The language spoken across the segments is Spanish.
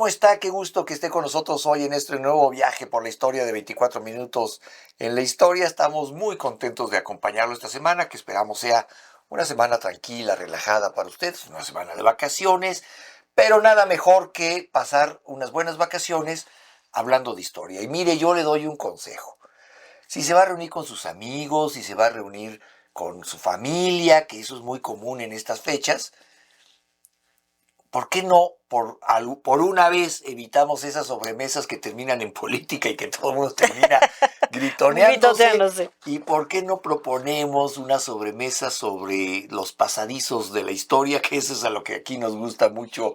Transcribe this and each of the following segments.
¿cómo está? Qué gusto que esté con nosotros hoy en este nuevo viaje por la historia de 24 minutos en la historia. Estamos muy contentos de acompañarlo esta semana, que esperamos sea una semana tranquila, relajada para ustedes, una semana de vacaciones, pero nada mejor que pasar unas buenas vacaciones hablando de historia. Y mire, yo le doy un consejo. Si se va a reunir con sus amigos, si se va a reunir con su familia, que eso es muy común en estas fechas, ¿por qué no por una vez evitamos esas sobremesas que terminan en política y que todo el mundo termina gritoneándose? ¿Y por qué no proponemos una sobremesa sobre los pasadizos de la historia? Que eso es a lo que aquí nos gusta mucho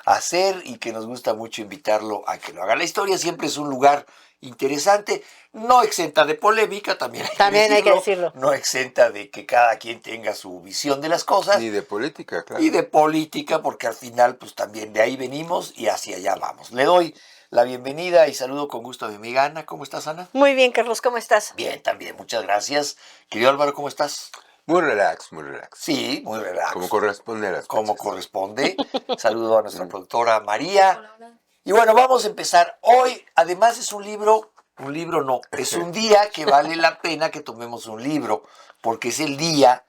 hacer y que nos gusta mucho invitarlo a que lo haga. La historia siempre es un lugar interesante, no exenta de polémica, también hay que decirlo, no exenta de que cada quien tenga su visión de las cosas. Ni de política, claro. Y de política, porque al final, pues también de ahí venimos y hacia allá vamos. Le doy la bienvenida y saludo con gusto a mi amiga Ana. ¿Cómo estás, Ana? Muy bien, Carlos, ¿cómo estás? Bien, también, muchas gracias. Querido Álvaro, ¿cómo estás? Muy relax, muy relax. Sí, muy relax. Como corresponde a las Como fechas. corresponde. Saludo a nuestra productora María. Hola, hola. Y bueno, vamos a empezar. Hoy, además, es un libro no, es un día que vale la pena que tomemos un libro, porque es el Día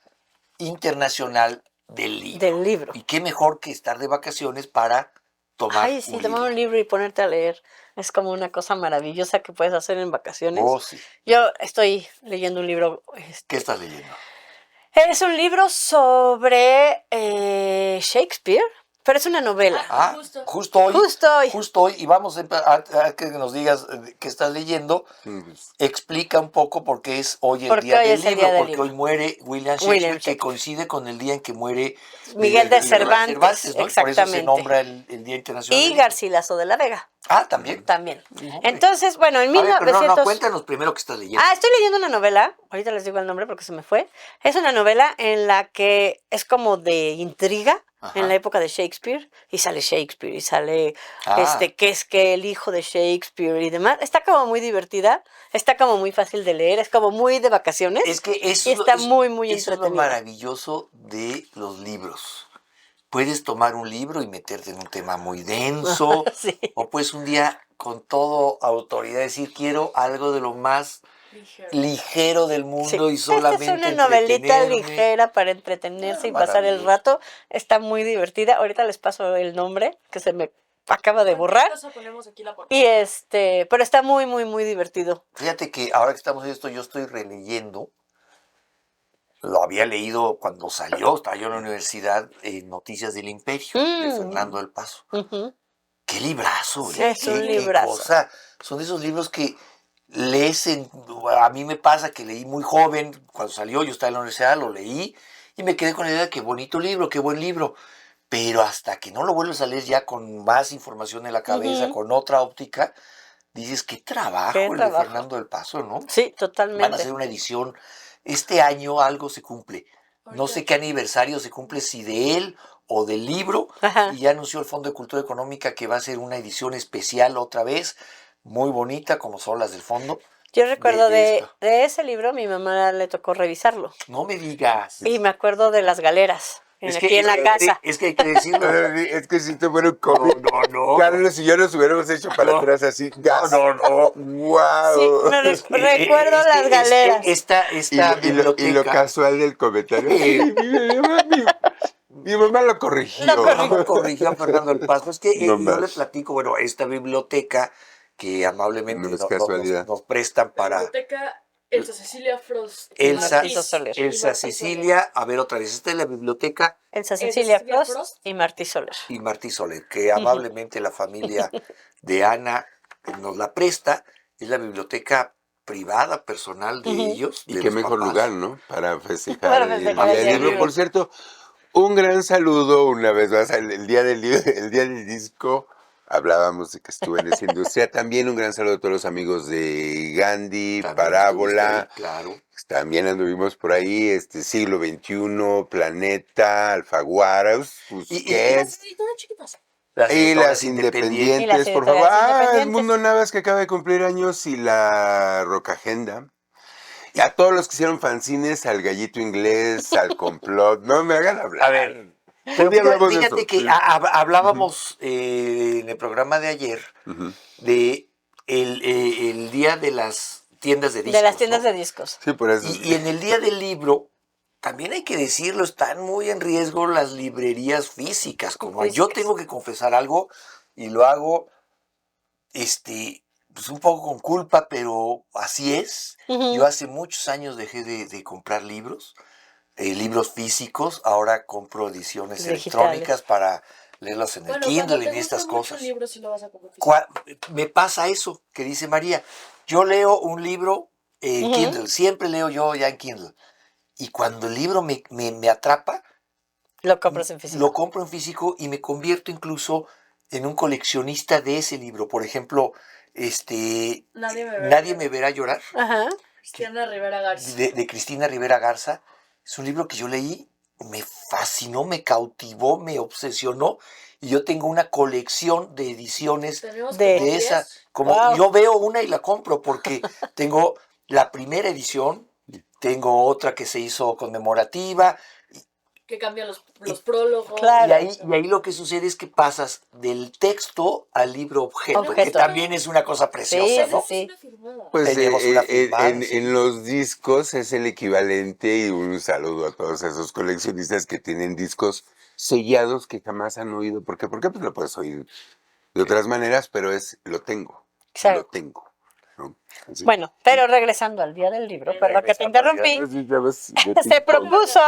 Internacional del libro. Y qué mejor que estar de vacaciones para tomar un libro. Tomar un libro y ponerte a leer. Es como una cosa maravillosa que puedes hacer en vacaciones. Oh, sí. Yo estoy leyendo un libro. ¿Qué estás leyendo? Es un libro sobre Shakespeare, pero es una novela. Justo hoy. Y vamos a que nos digas qué estás leyendo. Explica un poco por qué es hoy el día del libro. Porque hoy muere William Shakespeare, que coincide con el día en que muere Miguel de Cervantes, ¿no? Exactamente. Por eso se nombra el Día Internacional. Y Garcilaso de la Vega. También. Entonces, bueno, en 1900... Pero no, cuéntanos primero qué estás leyendo. Estoy leyendo una novela, ahorita les digo el nombre porque se me fue. Es una novela en la que es como de intriga. Ajá. En la época de Shakespeare, y sale Shakespeare, y sale que es que el hijo de Shakespeare y demás. Está como muy divertida, está como muy fácil de leer, es como muy de vacaciones. Es que eso, y está muy entretenida. Eso es lo maravilloso de los libros. Puedes tomar un libro y meterte en un tema muy denso, sí. O puedes un día con todo autoridad decir, quiero algo de lo más ligero del mundo, sí. Y solamente Esta es una novelita ligera para entretenerse y pasar el rato. Está muy divertida. Ahorita les paso el nombre que se me acaba de borrar. Ponemos aquí la y pero está muy, muy, muy divertido. Fíjate que ahora que estamos en esto, yo estoy releyendo. Lo había leído cuando salió, estaba yo en la universidad, Noticias del Imperio, de Fernando del Paso. ¡Qué librazo! Es un librazo. Cosa. Son de esos libros que lees, a mí me pasa que leí muy joven, cuando salió, yo estaba en la universidad, lo leí, y me quedé con la idea de qué bonito libro, qué buen libro. Pero hasta que no lo vuelves a leer ya con más información en la cabeza, con otra óptica, dices, qué trabajo el de Fernando del Paso, ¿no? Sí, totalmente. Van a hacer una edición. Este año algo se cumple. No sé qué aniversario se cumple, si de él o del libro. Ajá. Y ya anunció el Fondo de Cultura Económica que va a hacer una edición especial otra vez, muy bonita, como son las del fondo. Yo recuerdo de ese libro, mi mamá le tocó revisarlo. No me digas. Y me acuerdo de las galeras. Aquí en la casa. Es que hay que decirlo. Es que si te fueron como... No. Carlos y yo nos hubiéramos hecho para atrás así. No. ¡Wow! Sí, recuerdo las galeras. Esta biblioteca. Y lo casual del comentario. Mi mamá lo corrigió. Lo corrigió a Fernando del Paso. Es que yo le platico, esta biblioteca que amablemente nos prestan para... Biblioteca Elsa Cecilia Frost. Elsa Cecilia, a ver otra vez, esta es la biblioteca. Elsa Cecilia Frost y Martí Soler. Y Martí Soler, que amablemente la familia de Ana nos la presta. Es la biblioteca privada, personal de ellos. Y qué mejor lugar, ¿no? Para festejar el libro. Por cierto, un gran saludo una vez más, el día del disco. Hablábamos de que estuve en esa industria. También un gran saludo a todos los amigos de Gandhi, también Parábola. Ahí, claro. También anduvimos por ahí, Siglo XXI, Planeta, Alfaguara, Busquets. Y las independientes, por favor. El Mundo Navas, que acaba de cumplir años, y la Rocagenda. Y a todos los que hicieron fanzines, al Gallito Inglés, al Complot. No me hagan hablar. A ver, Pero Un día hablamos de fíjate eso. que hablábamos en el programa de ayer Ujú. de el día de las tiendas de discos. De las tiendas ¿no? de discos. Sí, por eso. Y en el día del libro, también hay que decirlo, están muy en riesgo las librerías físicas. Como yo tengo que confesar algo y lo hago, pues un poco con culpa, pero así es. Ujú. Yo hace muchos años dejé de comprar libros físicos. Ahora compro ediciones Digitales. electrónicas para leerlos en el Bueno, cuando Kindle te y estas gusta mucho cosas. el libro, sí lo vas a comprar físico. Me pasa eso que dice María. Yo leo un libro en Ujú. Kindle, siempre leo yo ya en Kindle. Y cuando el libro me atrapa, Lo compras en físico. lo compro en físico y me convierto incluso en un coleccionista de ese libro. Por ejemplo, Nadie me verá llorar, Ajá. Cristina Rivera Garza. de Cristina Rivera Garza. Es un libro que yo leí, me fascinó, me cautivó, me obsesionó. Y yo tengo una colección de ediciones Tenemos de como de esa. 10. Como Wow. yo veo una y la compro porque tengo la primera edición, tengo otra que se hizo conmemorativa. Que cambian los prólogos. Claro. Y ahí lo que sucede es que pasas del texto al libro objeto, que Objeto. también es una cosa preciosa, Sí, ¿no? sí. Una firmada. Pues Tenemos una firmada, sí. en los discos es el equivalente, y un saludo a todos esos coleccionistas que tienen discos sellados que jamás han oído. ¿Por qué? Porque pues lo puedes oír de otras maneras, pero lo tengo, Claro. lo tengo. ¿no? Así. Bueno, pero regresando al día del libro, perdón que te interrumpí, Así, ¿sabes? se propuso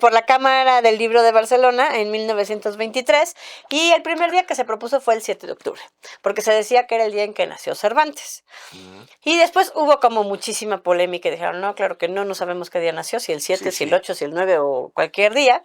por la Cámara del Libro de Barcelona en 1923 y el primer día que se propuso fue el 7 de octubre, porque se decía que era el día en que nació Cervantes. Y después hubo como muchísima polémica y dijeron, no, claro que no, no sabemos qué día nació, si el 7, Sí, si sí. el 8, si el 9 o cualquier día.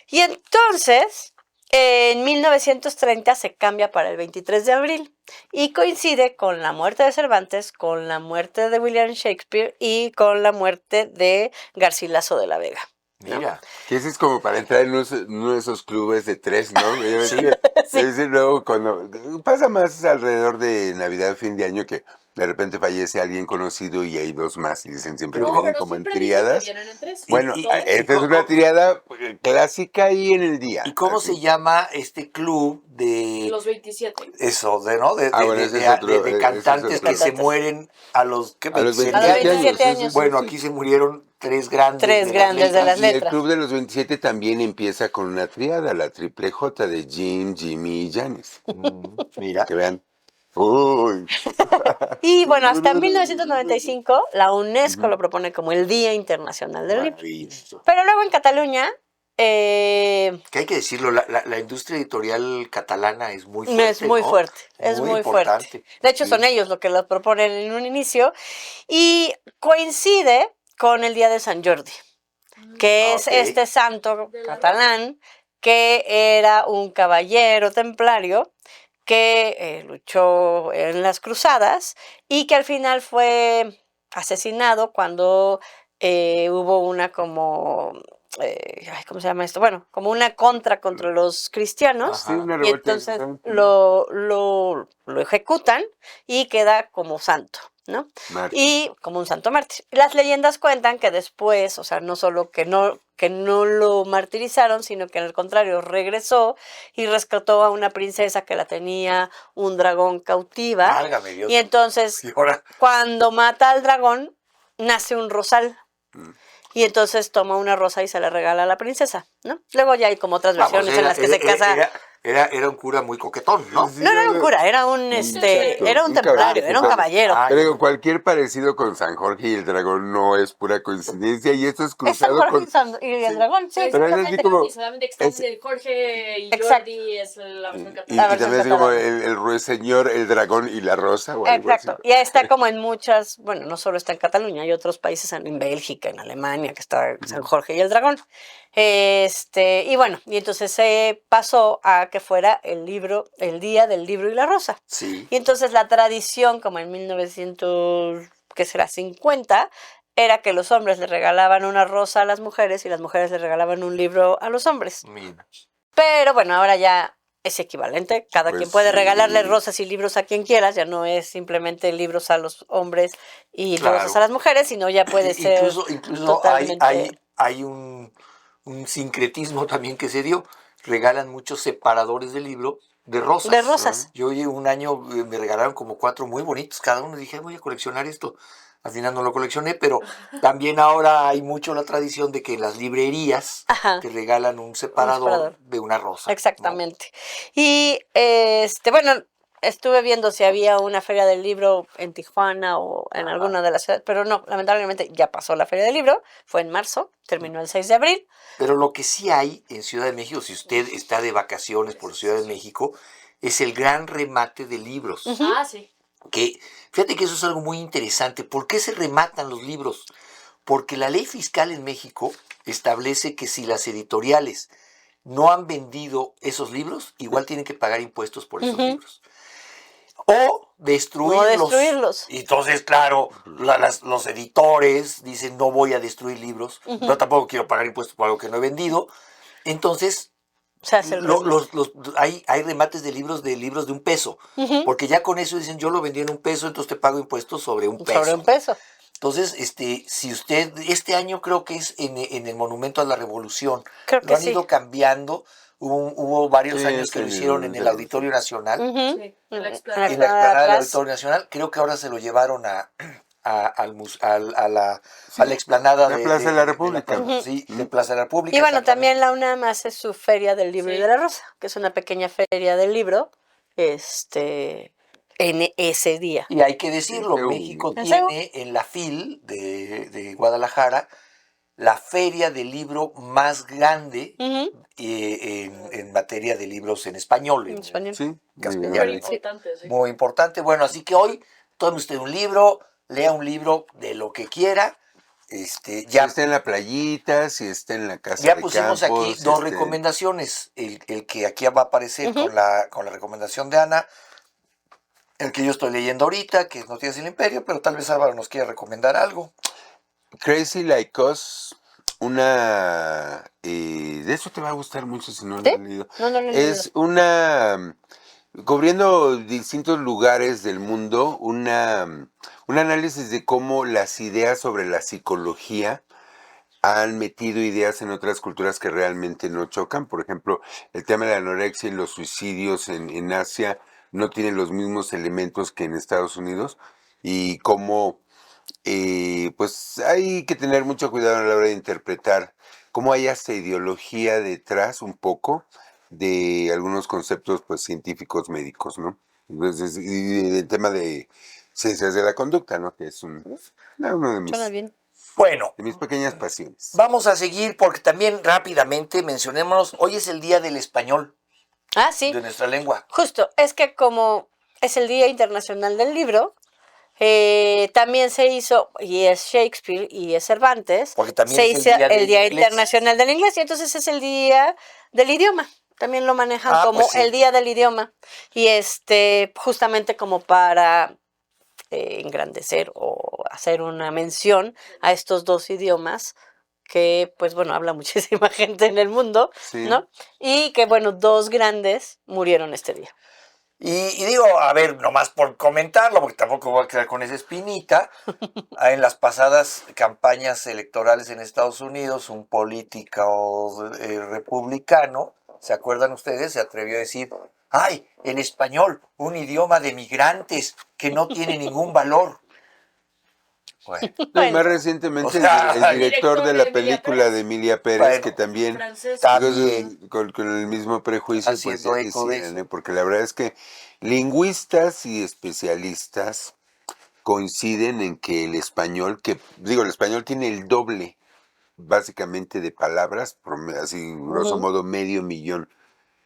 Y entonces, en 1930 se cambia para el 23 de abril y coincide con la muerte de Cervantes, con la muerte de William Shakespeare y con la muerte de Garcilaso de la Vega. Mira. Que ese es como para entrar en uno de esos clubes de tres, ¿no? Ya ves Sí. que Sí. ese luego cuando pasa más alrededor de Navidad, fin de año, que de repente fallece alguien conocido y hay dos más y dicen siempre Pero que no, vienen pero como en siempre dicen que tríadas. vienen en tres. Bueno, Y- Todos. esta es una tríada clásica y en el día. ¿Y cómo así. se llama este club de Los 27. eso, ¿no? Bueno, ese es otro, de ese es cantantes otro. que se mueren a los, ¿qué? A los 27 27 años. años. Bueno, aquí se murieron tres grandes Tres de grandes de las Y el letras. club de los 27 también empieza con una tríada, la triple J de Jim, Jimmy y Janis. Mira. Que vean. Uy. Y bueno, hasta 1995 la UNESCO lo propone como el Día Internacional del Libro. Maravilloso. Pero luego en Cataluña Que hay que decirlo, la industria editorial catalana es muy fuerte. es muy ¿no? fuerte, es muy importante. fuerte. De hecho, Sí. son ellos los que lo proponen en un inicio y coincide con el Día de San Jordi, que es Ok. este santo catalán que era un caballero templario que luchó en las cruzadas y que al final fue asesinado cuando hubo una como, ¿cómo se llama esto? Bueno, como una contra los cristianos. Sí, una Y revuelta. entonces lo ejecutan y queda como santo, ¿no? Mártir. Y como un santo mártir. Las leyendas cuentan que después, o sea, no solo que no lo martirizaron, sino que al contrario regresó y rescató a una princesa que la tenía un dragón cautiva. Válgame Dios. Y entonces, Y ahora, cuando mata al dragón, nace un rosal. Y entonces toma una rosa y se la regala a la princesa, ¿no? Luego ya hay como otras versiones en las que se casa. Era un cura muy coquetón, ¿no? No era un cura, era un era un templario, era un caballero. Ah, Pero digo, cualquier parecido con San Jorge y el dragón no es pura coincidencia y esto es Es San cruzado Jorge con... y el dragón, sí. Pero es así exactamente. como- Y solamente que están de Jorge y Exacto. Jordi es la versión Y, catalana. La versión también así como catalana. el ruiseñor, el dragón y la rosa o algo así. Exacto. Y está como en muchas, bueno, no solo está en Cataluña, hay otros países en Bélgica, en Alemania, que está San Jorge y el dragón. Y bueno, y entonces se pasó a que fuera el día del libro y la rosa. sí. Y entonces la tradición, como en 1950, era que los hombres le regalaban una rosa a las mujeres y las mujeres le regalaban un libro a los hombres. Mira. Pero bueno, ahora ya es equivalente. Cada Pues quien puede sí. regalarle rosas y libros a quien quieras. Ya no es simplemente libros a los hombres y Claro. rosas a las mujeres, sino ya puede ser Incluso totalmente... hay un un sincretismo también que se dio. Regalan muchos separadores de libro de rosas. De rosas. Yo un año me regalaron como 4 muy bonitos cada uno. Dije, voy a coleccionar esto. Al final no lo coleccioné, pero también ahora hay mucho la tradición de que en las librerías Ajá. te regalan un separador de una rosa. Exactamente. ¿No? Y bueno, estuve viendo si había una feria del libro en Tijuana o en alguna de las ciudades, pero no, lamentablemente ya pasó la feria del libro, fue en marzo, terminó el 6 de abril. Pero lo que sí hay en Ciudad de México, si usted está de vacaciones por Ciudad de México, es el gran remate de libros. Ah, sí. Que, fíjate que eso es algo muy interesante. ¿Por qué se rematan los libros? Porque la ley fiscal en México establece que si las editoriales no han vendido esos libros, igual tienen que pagar impuestos por esos libros. O destruirlos. Y entonces, claro, los editores dicen, no voy a destruir libros, pero tampoco quiero pagar impuestos por algo que no he vendido. Entonces, hay remates de libros de $1, porque ya con eso dicen, yo lo vendí en $1, entonces te pago impuestos sobre $1. Sobre $1. Entonces, si usted, este año creo que es en el Monumento a la Revolución, creo que lo han ido cambiando. Hubo varios años que lo hicieron en el Auditorio Nacional. Sí, en la explanada. En la explanada del Auditorio Nacional. Creo que ahora se lo llevaron a la explanada de Plaza de la República. Sí, de Plaza de la República. Y bueno, también la UNAM hace su Feria del Libro y de la Rosa, que es una pequeña feria del libro, en ese día. Y hay que decirlo, México tiene en la FIL de Guadalajara la feria del libro más grande en materia de libros en español. En español. Sí, castellano. Sí. Muy importante. Bueno, así que hoy tome usted un libro, lea un libro de lo que quiera. Si está en la playita, si está en la casa ya de pusimos campo, aquí dos recomendaciones. El que aquí va a aparecer con la recomendación de Ana. El que yo estoy leyendo ahorita, que es Noticias del Imperio, pero tal vez Álvaro nos quiera recomendar algo. Crazy Like Us, de eso te va a gustar mucho si no lo has leído. No lo he leído. Es cubriendo distintos lugares del mundo, un análisis de cómo las ideas sobre la psicología han metido ideas en otras culturas que realmente no chocan. Por ejemplo, el tema de la anorexia y los suicidios en Asia no tienen los mismos elementos que en Estados Unidos, y cómo pues hay que tener mucho cuidado a la hora de interpretar cómo hay hasta ideología detrás un poco de algunos conceptos pues científicos médicos, ¿no? Entonces, y el tema de ciencias de la conducta, ¿no? Que es uno de mis pequeñas pasiones. Vamos a seguir porque también rápidamente mencionémonos, hoy es el Día del Español. Ah, sí. De nuestra lengua. Justo, es que como es el Día Internacional del Libro, también se hizo, y es Shakespeare y es Cervantes, porque también se es hizo el Día Internacional del Inglés, y entonces es el Día del Idioma. También lo manejan como pues sí. el Día del Idioma. Y justamente como para engrandecer o hacer una mención a estos dos idiomas que, pues bueno, habla muchísima gente en el mundo, ¿no? Y que, bueno, dos grandes murieron este día. Y digo, a ver, nomás por comentarlo, porque tampoco voy a quedar con esa espinita, en las pasadas campañas electorales en Estados Unidos, un político republicano, ¿se acuerdan ustedes? Se atrevió a decir, ¡ay, el español, un idioma de migrantes que no tiene ningún valor! Bueno. Y más recientemente el director de la película de Emilia Pérez, que también con el mismo prejuicio, pues ya decían, porque la verdad es que lingüistas y especialistas coinciden en que el español tiene el doble básicamente de palabras, así grosso modo 500,000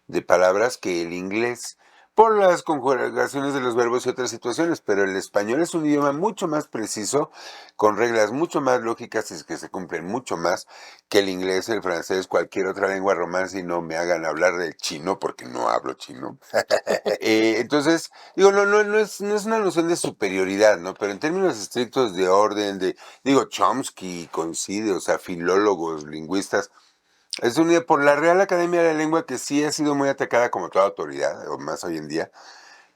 de palabras que el inglés, por las conjugaciones de los verbos y otras situaciones, pero el español es un idioma mucho más preciso, con reglas mucho más lógicas y que se cumplen mucho más que el inglés, el francés, cualquier otra lengua romance, y no me hagan hablar del chino porque no hablo chino. Entonces, digo, no es una noción de superioridad, ¿no? Pero en términos estrictos de orden, Chomsky coincide, o sea, filólogos, lingüistas, es unida por la Real Academia de la Lengua, que sí ha sido muy atacada como toda autoridad, o más hoy en día,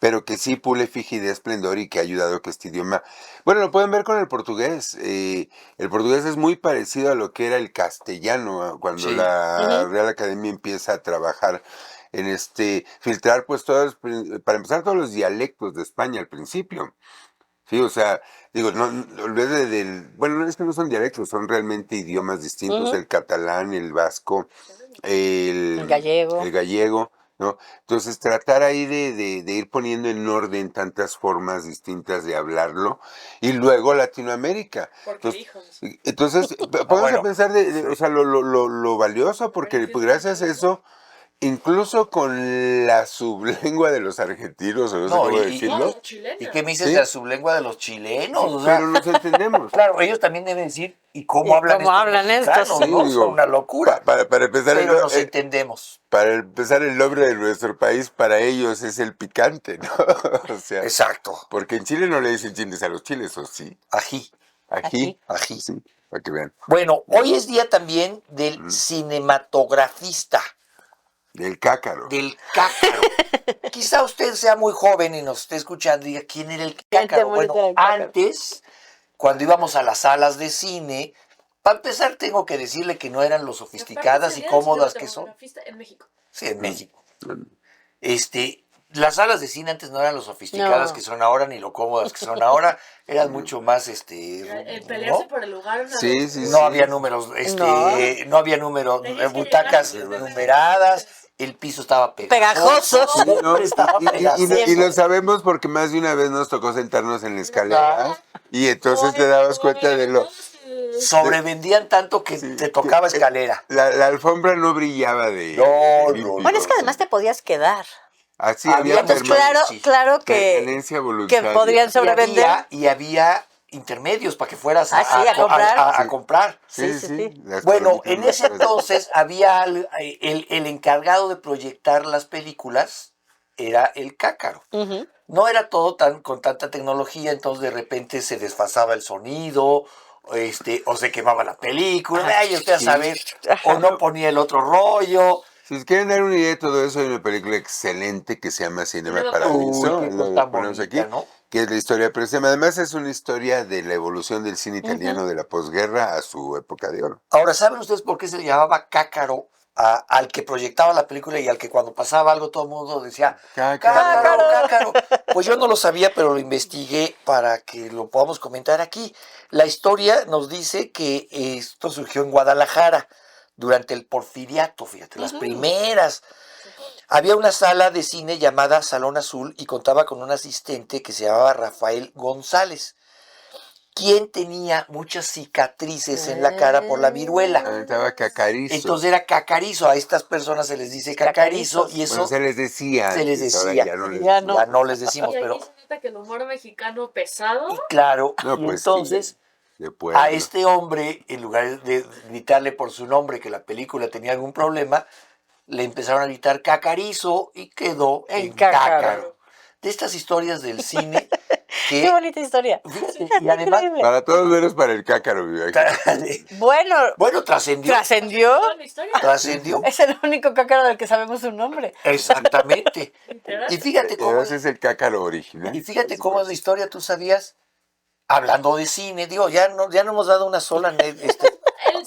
pero que sí pule, fije y de esplendor y que ha ayudado a que este idioma... Bueno, lo pueden ver con el portugués. El portugués es muy parecido a lo que era el castellano cuando Sí. la Real Academia empieza a trabajar en filtrar pues todos, para empezar todos los dialectos de España al principio. Sí, o sea, digo, olvídate bueno, es que no son dialectos, son realmente idiomas distintos, el catalán, el vasco, El gallego. el gallego, ¿no? Entonces, tratar ahí de ir poniendo en orden tantas formas distintas de hablarlo, y luego Latinoamérica. Porque Entonces, podemos bueno, pensar o sea, lo valioso, porque pues, gracias a eso, incluso con la sublengua de los argentinos, o no sé No, cómo y- decirlo, ¿Y qué me dices Sí. de la sublengua de los chilenos? O sea, pero nos entendemos. claro, ellos también deben decir, ¿y cómo ¿Y hablan cómo estos hablan mexicanos, estos? Sí, no? digo, Son una locura. Para empezar, Pero nos entendemos. para empezar, el nombre de nuestro país para ellos es el picante, ¿no? O sea, Exacto. porque en Chile no le dicen chiles a los chiles, ¿o sí? Ají, Ají. ají. Sí, para que vean. Bueno, hoy es día también del cinematografista, Del cácaro. del cácaro. Quizá usted sea muy joven y nos esté escuchando y diga, ¿quién era el cácaro? demonios Bueno, era el cácaro? antes, cuando íbamos a las salas de cine, para empezar tengo que decirle que no eran lo sofisticadas y cómodas que son. En México. Sí, en México. Las salas de cine antes no eran lo sofisticadas No. que son ahora, ni lo cómodas que son ahora. Eran mucho más, El pelearse ¿no? por el lugar. Una Sí, locura. sí, No sí. había números, no había números, Tenías que butacas llegar a- numeradas, el piso estaba pegajoso. Pegajoso. Sí, ¿no? Estaba pegajoso. Y lo sabemos porque más de una vez nos tocó sentarnos en la escalera y entonces te dabas cuenta de lo... Sobrevendían tanto que te tocaba escalera. La alfombra no brillaba de... No, de no, límpido. Bueno, es que además te podías quedar. Así Había había muchos Entonces, Sí. claro que, permanencia que voluntaria. podrían sobrevender. Y había intermedios para que fueras Ah, sí, a comprar. a comprar. Sí, sí, sí. Las Bueno, palomitas en más ese caras de- entonces había el encargado de proyectar las películas, era el cácaro. Ujú. No era todo con tanta tecnología, entonces de repente se desfasaba el sonido, o se quemaba la película, vaya usted a sí. saber, o no ponía el otro rollo. Si os quieren dar una idea de todo eso, hay una película excelente que se llama Cinema Cinema Paradiso, Uy, qué lo cosa ponemos bonita, aquí, ¿no? que es la historia, pero además es una historia de la evolución del cine italiano de la posguerra a su época de oro. Ahora, ¿saben ustedes por qué se le llamaba cácaro al que proyectaba la película y al que cuando pasaba algo todo el mundo decía, cácaro, cácaro? Pues yo no lo sabía, pero lo investigué para que lo podamos comentar aquí. La historia nos dice que esto surgió en Guadalajara durante el Porfiriato, fíjate, las primeras. Había una sala de cine llamada Salón Azul y contaba con un asistente que se llamaba Rafael González, quien tenía muchas cicatrices en la cara por la viruela. Estaba cacarizo. Entonces era cacarizo, a estas personas se les dice cacarizo y eso Bueno, se les decía. se les antes, ahora decía. ya no les Ya decimos. ya no les decimos, Y aquí pero se nota que el humor mexicano pesado. y claro, No, y pues sí, entonces de pueblo. a este hombre, en lugar de gritarle por su nombre que la película tenía algún problema, le empezaron a gritar cacarizo y quedó En en cácaro. cácaro. De estas historias del cine Qué que, bonita historia. fíjate, y además, Increíble. Para todos menos para el cácaro, mi vieja. Bueno, bueno, trascendió, trascendió. Toda la historia. trascendió, Es el único cácaro del que sabemos su nombre. exactamente. Literal. Y fíjate cómo, Ese es el cácaro original. y fíjate cómo es la historia, tú sabías, hablando de cine, digo, ya no hemos dado una sola El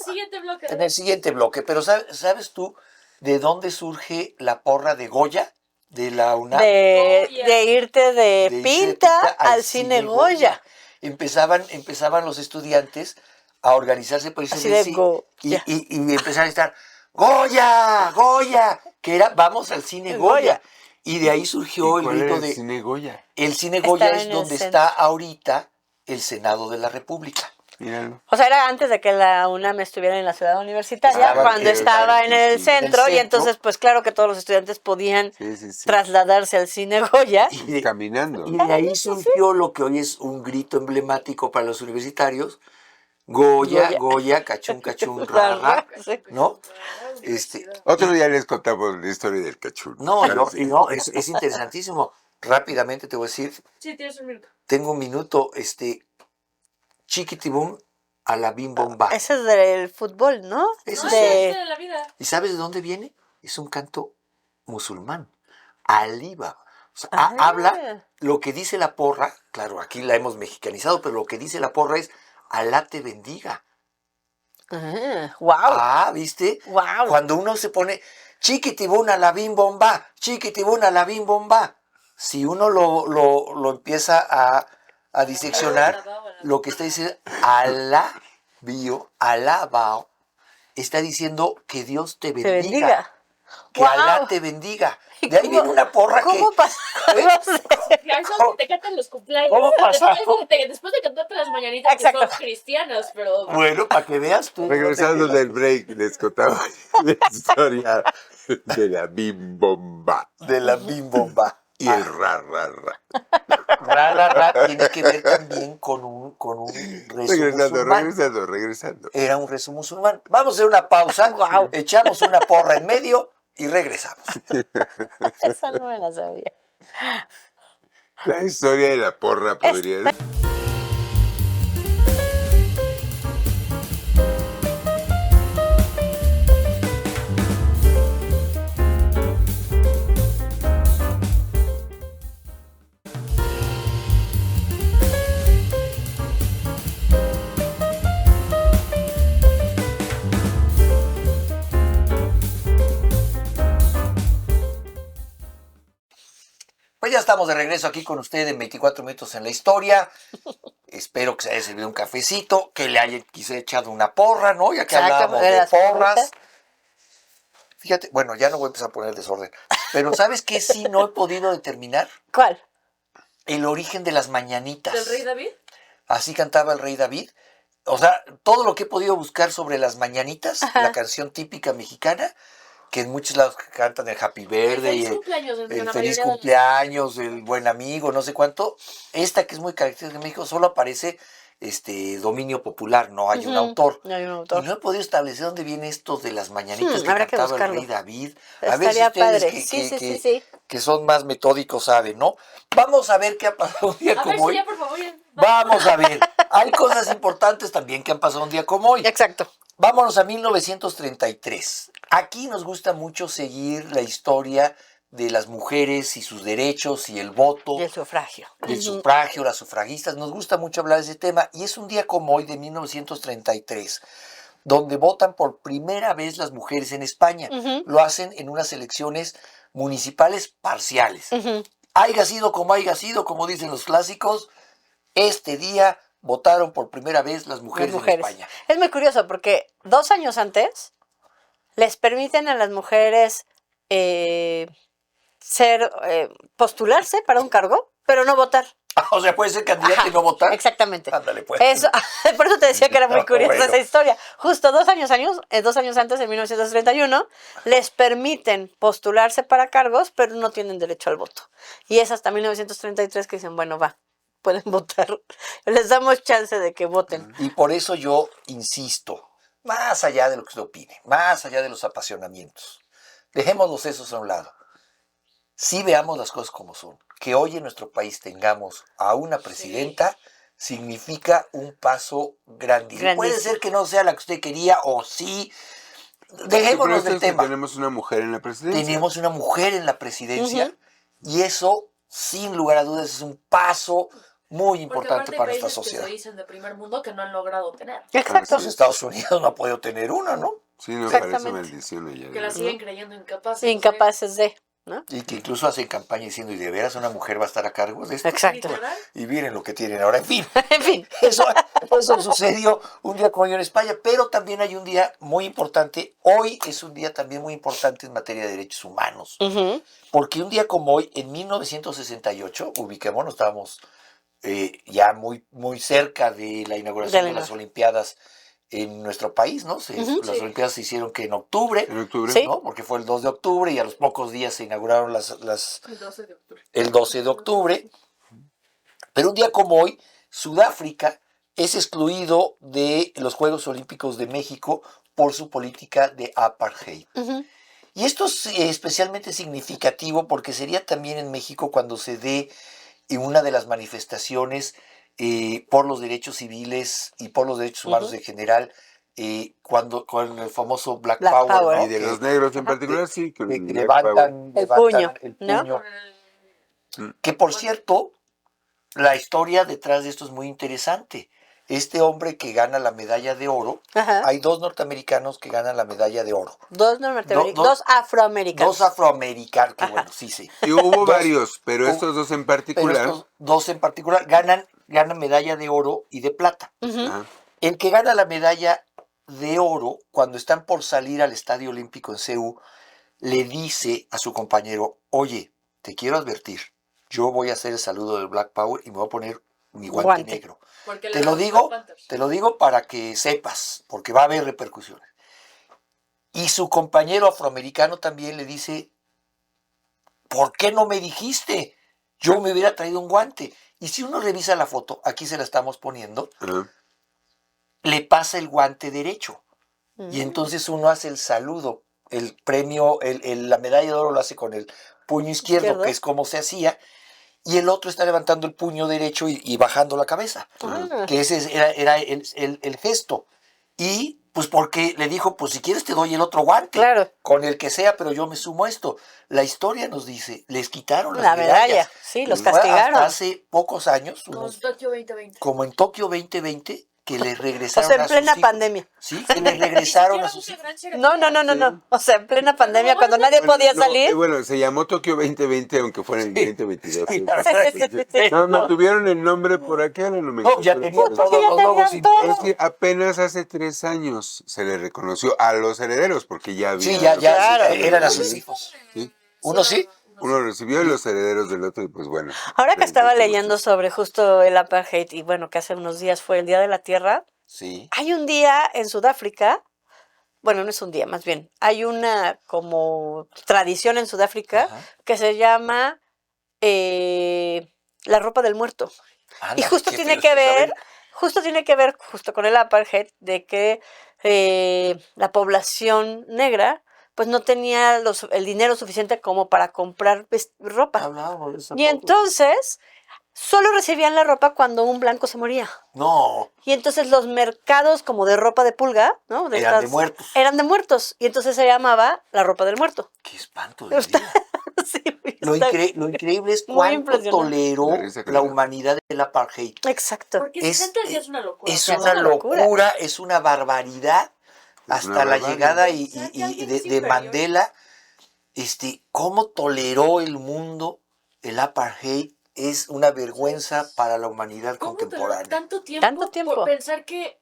siguiente bloque. en el siguiente bloque, pero ¿sabes tú de dónde surge la porra de Goya? De la UNAM. De irte de De irse pinta al cine Goya. Empezaban los estudiantes a organizarse por irse Así en el de cine Goya. y empezaron a estar Goya, Goya, que era vamos al cine El Goya. Goya. Y de ahí surgió ¿Y el cuál era grito el de cine Goya? el cine Goya Estaba es en el donde centro. está ahorita el Senado de la República. Míralo. O sea, era antes de que la UNAM estuviera en la ciudad universitaria, Estaba- cuando estaba en el sí, centro, el y centro. entonces, pues claro que todos los estudiantes podían Sí, sí, sí. trasladarse al cine Goya. Y de, Caminando. y de ahí surgió lo que hoy es un grito emblemático para los universitarios. Goya, Goya. Goya, cachún, cachún, rara, Sí. ¿no? Otro día les contamos la historia del cachún. No, Claro, sí. es interesantísimo. Rápidamente te voy a decir, Sí, tienes un minuto. tengo un minuto, chiquitibum a la bim bomba. Ese es del fútbol, ¿no? Eso No, sí. es de la vida. ¿Y sabes de dónde viene? Es un canto musulmán, alíba. O sea, habla lo que dice la porra, claro, aquí la hemos mexicanizado, pero lo que dice la porra es Alá te bendiga. Wow. ¿Viste? Wow. Cuando uno se pone chiquitibuna la bim bomba, chiquitibuna la bim bomba, si uno lo empieza a diseccionar, lo que está diciendo Alá bio, Alá bao, está diciendo que Dios te bendiga. Que Alá te bendiga. De ahí viene una porra ¿Cómo pasa? Ya eso te cantan los cumpleaños. ¿Cómo pasa? Después de cantarte las mañanitas que son cristianas, pero... Bueno, para que veas tú. Regresando del break, les contaba la historia de la bimbomba. De la bim bomba. Y el ra, ra, ra. Ra tiene que ver también con un rezo musulmán. Regresando. Era un rezo musulmán. Vamos a hacer una pausa, echamos una porra en medio y regresamos. Esa no me la sabía. La historia de la porra podría ser. Pues ya estamos de regreso aquí con usted en 24 minutos en la historia. Espero que se haya servido un cafecito, que le haya quizá echado una porra, ¿no? Ya que hablábamos de porras. Fíjate, bueno, ya no voy a empezar a poner desorden. Pero ¿sabes qué sí no he podido determinar? ¿Cuál? El origen de las mañanitas. ¿Del rey David? Así cantaba el rey David. O sea, todo lo que he podido buscar sobre las mañanitas, la canción típica mexicana, que en muchos lados cantan el Happy Birthday, el feliz cumpleaños, el buen amigo, no sé cuánto. Esta que es muy característica de México solo aparece dominio popular, no hay un autor. No hay un autor. Y no he podido establecer dónde viene esto de las mañanitas que habrá que cantaba el buscarlo. rey David. A ver si Estaría ustedes padre. Sí. que son más metódicos saben, ¿no? Vamos a ver qué ha pasado un día como hoy. Ya, por favor, ya. Vamos a ver. Hay cosas importantes también que han pasado un día como hoy. Exacto. Vámonos a 1933. Aquí nos gusta mucho seguir la historia de las mujeres y sus derechos y el voto. Y el sufragio. El sufragio, las sufragistas. Nos gusta mucho hablar de ese tema. Y es un día como hoy de 1933, donde votan por primera vez las mujeres en España. Lo hacen en unas elecciones municipales parciales. Haiga sido, como dicen los clásicos, este día votaron por primera vez las mujeres en España. Es muy curioso porque 2 años antes les permiten a las mujeres postularse para un cargo, pero no votar. O sea, puede ser candidata y no votar. Exactamente. Ándale, pues. Eso, por eso te decía que era muy curiosa Bueno. esa historia. Justo 2 años antes, en 1931, les permiten postularse para cargos, pero no tienen derecho al voto. Y es hasta 1933 que dicen, bueno, pueden votar. Les damos chance de que voten. Y por eso yo insisto, más allá de lo que se opine, más allá de los apasionamientos, dejemos los sesos a un lado. Sí veamos las cosas como son. Que hoy en nuestro país tengamos a una presidenta significa un paso grandísimo. Puede ser que no sea la que usted quería o sí. Dejémonos del tema. Tenemos una mujer en la presidencia. Tenemos una mujer en la presidencia y eso, sin lugar a dudas, es un paso muy importante para nuestra sociedad. Que se dicen de primer mundo que no han logrado tener. Exacto. Los Estados Unidos no ha podido tener una, ¿no? Sí, no parece maldición allá. Que la siguen creyendo incapaces. Incapaces de, ¿no? Y que incluso hacen campaña diciendo, ¿y de veras una mujer va a estar a cargo de esto? Exacto. Y miren lo que tienen ahora. En fin, En fin. eso sucedió un día como hoy en España, pero también hay un día muy importante. Hoy es un día también muy importante en materia de derechos humanos. Porque un día como hoy, en 1968, ubiquémonos, estábamos ya muy, muy cerca de la inauguración de las Olimpiadas en nuestro país, ¿no? Las Olimpiadas se hicieron que en octubre, ¿Sí? ¿no? Porque fue el 2 de octubre y a los pocos días se inauguraron el 12 de octubre. Pero un día como hoy, Sudáfrica es excluido de los Juegos Olímpicos de México por su política de apartheid. Y esto es especialmente significativo porque sería también en México cuando se dé una de las manifestaciones por los derechos civiles y por los derechos humanos en general, con el famoso Black Power, ¿no? Y de los negros en particular, sí. Que levantan el puño, el ¿no? puño Que por cierto, la historia detrás de esto es muy interesante. Este hombre que gana la medalla de oro, hay 2 norteamericanos que ganan la medalla de oro. 2 norteamericanos, 2 afroamericanos. 2 afroamericanos, que bueno, sí. Y hubo varios, pero estos 2 en particular. Pero estos 2 en particular ganan medalla de oro y de plata. El que gana la medalla de oro, cuando están por salir al Estadio Olímpico en Seúl, le dice a su compañero, oye, te quiero advertir, yo voy a hacer el saludo del Black Power y me voy a poner mi guante negro. Te lo digo para que sepas, porque va a haber repercusiones. Y su compañero afroamericano también le dice, ¿por qué no me dijiste? Yo me hubiera traído un guante. Y si uno revisa la foto, aquí se la estamos poniendo, le pasa el guante derecho. Y entonces uno hace el saludo, el premio, la medalla de oro lo hace con el puño izquierdo, que es como se hacía, y el otro está levantando el puño derecho y bajando la cabeza, que ese era el gesto. Y pues porque le dijo, pues si quieres te doy el otro guante, con el que sea, pero yo me sumo a esto. La historia nos dice, les quitaron las medallas. Sí, los castigaron. Hasta hace pocos años, como en Tokio 2020, que les regresaron en plena pandemia. Sí, que les regresaron a sus hijos. No. O sea, en plena pandemia, cuando nadie podía salir. Bueno, se llamó Tokio 2020, aunque fuera en 2022. No, tuvieron el nombre por acá, No, ya tenían todos los logos. Es que apenas hace 3 años se le reconoció a los herederos, porque ya había... Sí, ya eran a sus hijos. ¿Sí? Uno sí. Uno recibió y los herederos del otro, y pues bueno. Ahora que estaba leyendo sobre justo el apartheid, y bueno, que hace unos días fue el Día de la Tierra, hay un día en Sudáfrica, bueno, no es un día, más bien, hay una como tradición en Sudáfrica que se llama la ropa del muerto. Y justo tiene que ver, justo con el apartheid, de que la población negra pues no tenía el dinero suficiente como para comprar ropa. Y entonces solo recibían la ropa cuando un blanco se moría. No. Y entonces los mercados como de ropa de pulga, ¿no? Eran de muertos. Eran de muertos. Y entonces se llamaba la ropa del muerto. Qué espanto. Sí, lo increíble es cuánto toleró la humanidad del apartheid. Exacto. Porque 60 días es una locura. Es una locura, es una barbaridad. Hasta la llegada de Mandela, cómo toleró el mundo el apartheid, es una vergüenza para la humanidad contemporánea. Tanto tiempo por pensar que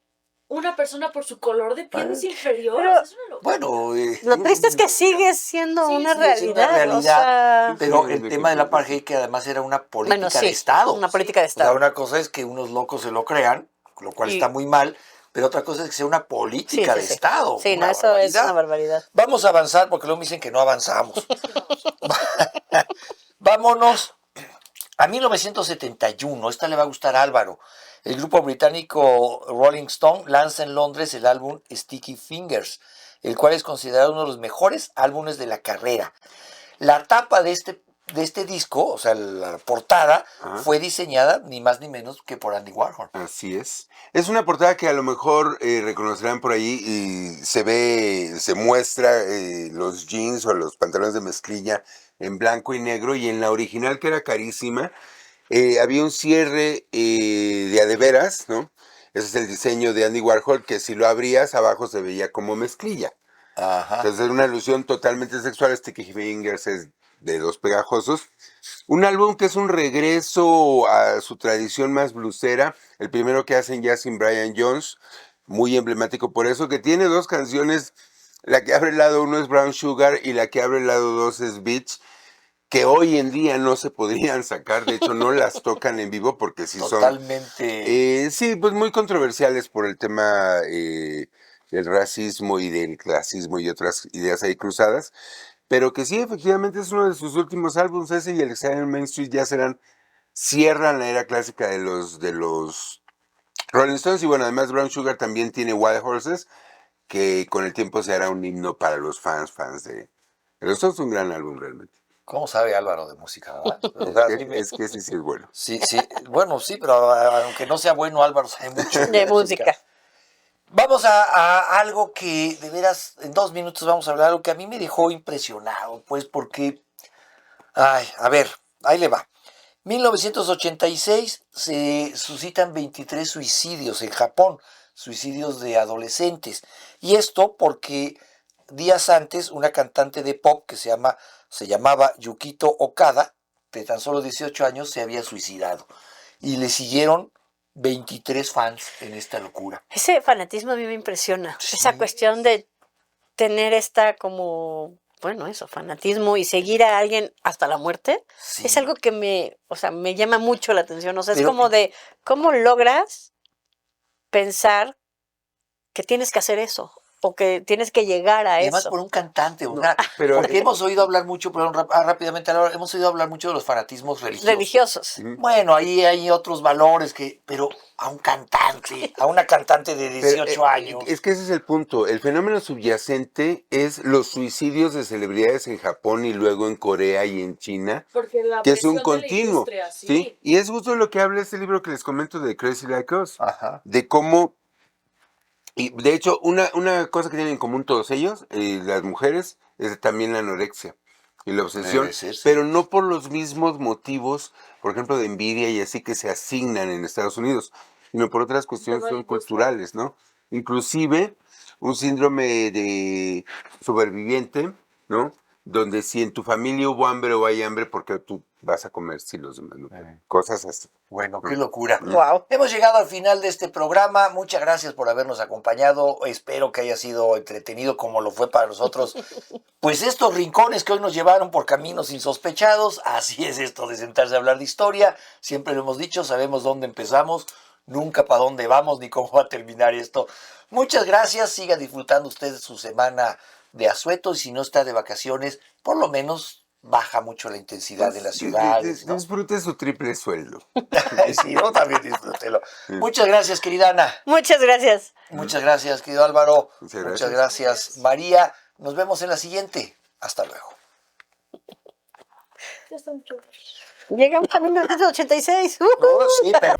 una persona por su color de piel es inferior. Pero, es una locura. Bueno, lo triste es que sigue siendo una realidad. O sea, pero el tema del apartheid, que además era una política de Estado. Una política de Estado. O sea, una cosa es que unos locos se lo crean, lo cual está muy mal. Pero otra cosa es que sea una política de Estado. Sí, no, eso es una barbaridad. Vamos a avanzar porque luego me dicen que no avanzamos. Vámonos a 1971. Esta le va a gustar a Álvaro. El grupo británico Rolling Stone lanza en Londres el álbum Sticky Fingers, el cual es considerado uno de los mejores álbumes de la carrera. La tapa de este disco, o sea, la portada, fue diseñada ni más ni menos que por Andy Warhol. Así es. Es una portada que a lo mejor reconocerán por ahí y se muestra los jeans o los pantalones de mezclilla en blanco y negro, y en la original, que era carísima, había un cierre de adeveras, ¿no? Ese es el diseño de Andy Warhol, que si lo abrías, abajo se veía como mezclilla. Entonces era una alusión totalmente sexual. Sticky Fingers es de Los Pegajosos. Un álbum que es un regreso a su tradición más blusera. El primero que hacen ya sin Brian Jones, muy emblemático por eso, que tiene 2 canciones. La que abre el lado 1 es Brown Sugar y la que abre el lado 2 es Beach, que hoy en día no se podrían sacar. De hecho, no las tocan en vivo porque sí totalmente. Sí, pues muy controversiales por el tema del racismo y del clasismo y otras ideas ahí cruzadas. Pero que sí, efectivamente es uno de sus últimos álbumes, ese y el Exile Main Street ya cierran la era clásica de los Rolling Stones. Y bueno, además Brown Sugar también tiene Wild Horses, que con el tiempo se hará un himno para los fans de los Stones. Un gran álbum realmente. ¿Cómo sabe Álvaro de música, verdad? Es que sí es bueno. Sí, bueno, sí, pero aunque no sea bueno, Álvaro sabe mucho de música. Vamos a algo que, de veras, en 2 minutos vamos a hablar, algo que a mí me dejó impresionado, pues, porque, a ver, ahí le va. 1986 se suscitan 23 suicidios en Japón, suicidios de adolescentes. Y esto porque días antes una cantante de pop que se llamaba Yukito Okada, de tan solo 18 años, se había suicidado. Y le siguieron 23 fans en esta locura. Ese fanatismo a mí me impresiona. Sí. Esa cuestión de tener como, bueno, eso, fanatismo y seguir a alguien hasta la muerte, Sí. es algo que me llama mucho la atención. O sea, es Pero- como de, ¿cómo logras pensar que tienes que hacer eso? O que tienes que llegar a Y además eso. por un cantante, pero- porque hemos oído hablar mucho, perdón, rápidamente, Laura, hemos oído hablar mucho de los fanatismos religiosos. Religiosos. Bueno, ahí hay otros valores pero a un cantante, a una cantante de 18 años. Es que ese es el punto. El fenómeno subyacente es los suicidios de celebridades en Japón y luego en Corea y en China, Porque la que es un presión de la continuo. industria, ¿Sí? Y es justo lo que habla este libro que les comento de Crazy Like Us, Ajá. de cómo, y de hecho, una cosa que tienen en común todos ellos, las mujeres, es también la anorexia y la obsesión, Debe ser, sí. pero no por los mismos motivos, por ejemplo, de envidia y así que se asignan en Estados Unidos, sino por otras cuestiones que son culturales, ¿no? Inclusive un síndrome de superviviente, ¿no? Donde si en tu familia hubo hambre o hay hambre, porque tú vas a comer si los demás no? Cosas así. Bueno, qué locura. Wow. Hemos llegado al final de este programa. Muchas gracias por habernos acompañado. Espero que haya sido entretenido como lo fue para nosotros. Pues estos rincones que hoy nos llevaron por caminos insospechados. Así es esto de sentarse a hablar de historia. Siempre lo hemos dicho, sabemos dónde empezamos, nunca para dónde vamos ni cómo va a terminar esto. Muchas gracias. Siga disfrutando usted su semana de asueto y si no está de vacaciones, por lo menos baja mucho la intensidad de las ciudades, ¿no? Disfrute su triple sueldo. Sí, yo también disfrútelo. Muchas gracias, querida Ana. Muchas gracias. Muchas gracias, querido Álvaro. Muchas Muchas gracias. gracias, María. Nos vemos en la siguiente. Hasta luego. Ya está mucho. Llegamos a 1986. No, sí, pero...